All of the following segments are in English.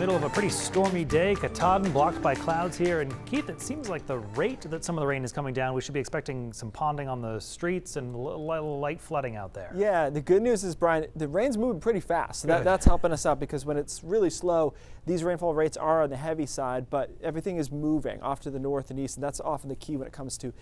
middle of a pretty stormy day. Katahdin blocked by clouds here. And Keith, it seems like the rate that some of the rain is coming down, we should be expecting some ponding on the streets and light flooding out there. Yeah, the good news is, Brian, the rain's moving pretty fast. So that's helping us out, because when it's really slow, these rainfall rates are on the heavy side, but everything is moving off to the north and east, and that's often the key when it comes to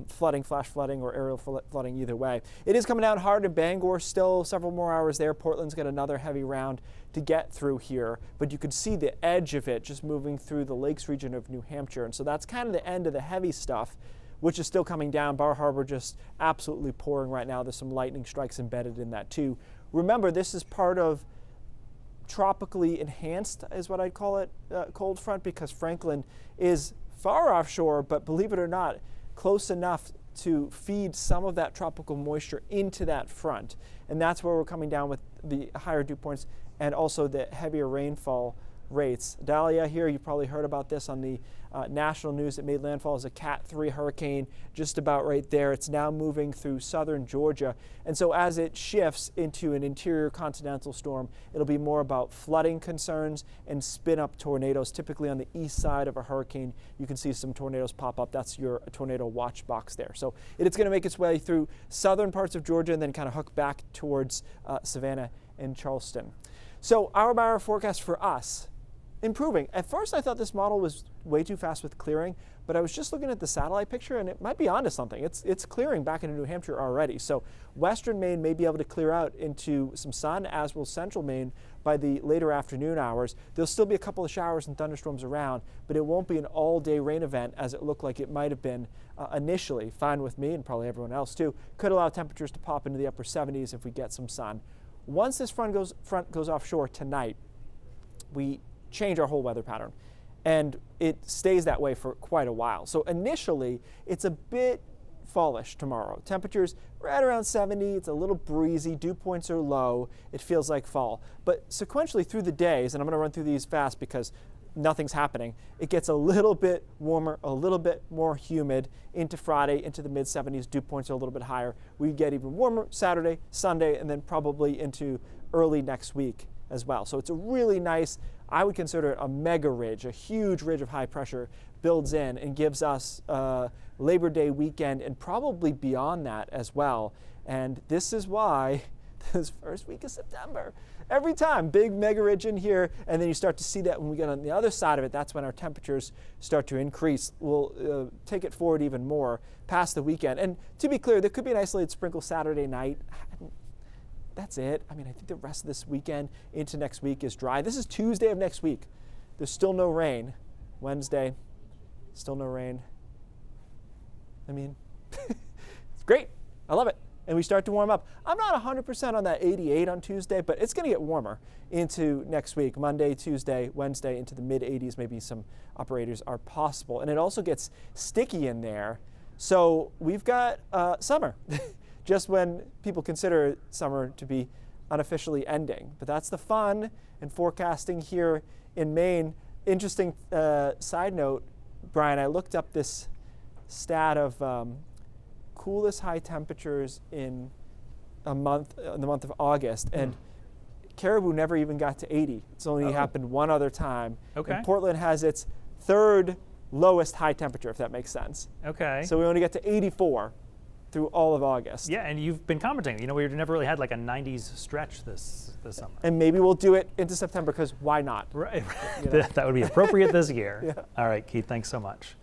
flooding, flash flooding, or aerial flooding either way. It is coming down hard in Bangor, still several more hours there. Portland's got another heavy round to get through here, but you could see the edge of it just moving through the lakes region of New Hampshire, and so that's kind of the end of the heavy stuff, which is still coming down. Bar Harbor just absolutely pouring right now. There's some lightning strikes embedded in that too. Remember, this is part of tropically enhanced, is what I'd call it, cold front, because Franklin is far offshore, but believe it or not, close enough to feed some of that tropical moisture into that front. And that's where we're coming down with the higher dew points and also the heavier rainfall rates. Dahlia here, you probably heard about this on the national news. It made landfall as a Cat 3 hurricane just about right there. It's now moving through southern Georgia. And so as it shifts into an interior continental storm, it'll be more about flooding concerns and spin up tornadoes. Typically on the east side of a hurricane, you can see some tornadoes pop up. That's your tornado watch box there. So it's going to make its way through southern parts of Georgia and then kind of hook back towards Savannah and Charleston. So hour by hour forecast for us, improving. At first I thought this model was way too fast with clearing, but I was just looking at the satellite picture and it might be onto something. It's clearing back into New Hampshire already. So western Maine may be able to clear out into some sun, as will central Maine by the later afternoon hours. There'll still be a couple of showers and thunderstorms around, but it won't be an all-day rain event as it looked like it might have been initially. Fine with me and probably everyone else too. Could allow temperatures to pop into the upper 70s if we get some sun. Once this front goes offshore tonight, we change our whole weather pattern, and it stays that way for quite a while. So initially, it's a bit fallish tomorrow. Temperatures right around 70. It's a little breezy. Dew points are low. It feels like fall. But sequentially through the days, and I'm going to run through these fast because nothing's happening, it gets a little bit warmer, a little bit more humid into Friday, into the mid 70s. Dew points are a little bit higher. We get even warmer Saturday, Sunday, and then probably into early next week as well. So it's a really nice, I would consider it a mega ridge, a huge ridge of high pressure builds in and gives us Labor Day weekend and probably beyond that as well. And this is why this first week of September, every time, big mega ridge in here, and then you start to see that when we get on the other side of it, that's when our temperatures start to increase. We'll take it forward even more past the weekend. And to be clear, there could be an isolated sprinkle Saturday night. That's it. I mean, I think the rest of this weekend into next week is dry. This is Tuesday of next week. There's still no rain. Wednesday, still no rain. I mean, it's great. I love it. And we start to warm up. I'm not 100% on that 88 on Tuesday, but it's going to get warmer into next week. Monday, Tuesday, Wednesday, into the mid 80s. Maybe some operators are possible. And it also gets sticky in there. So we've got summer. Just when people consider summer to be unofficially ending. But that's the fun in forecasting here in Maine. Interesting side note, Brian, I looked up this stat of coolest high temperatures in the month of August, and Caribou never even got to 80. It's only happened one other time. Okay. And Portland has its third lowest high temperature, if that makes sense. Okay. So we only get to 84 through all of August. Yeah, and you've been commenting. You know, we've never really had like a 90s stretch this summer. And maybe we'll do it into September, because why not? Right. You know? That would be appropriate this year. Yeah. All right, Keith, thanks so much.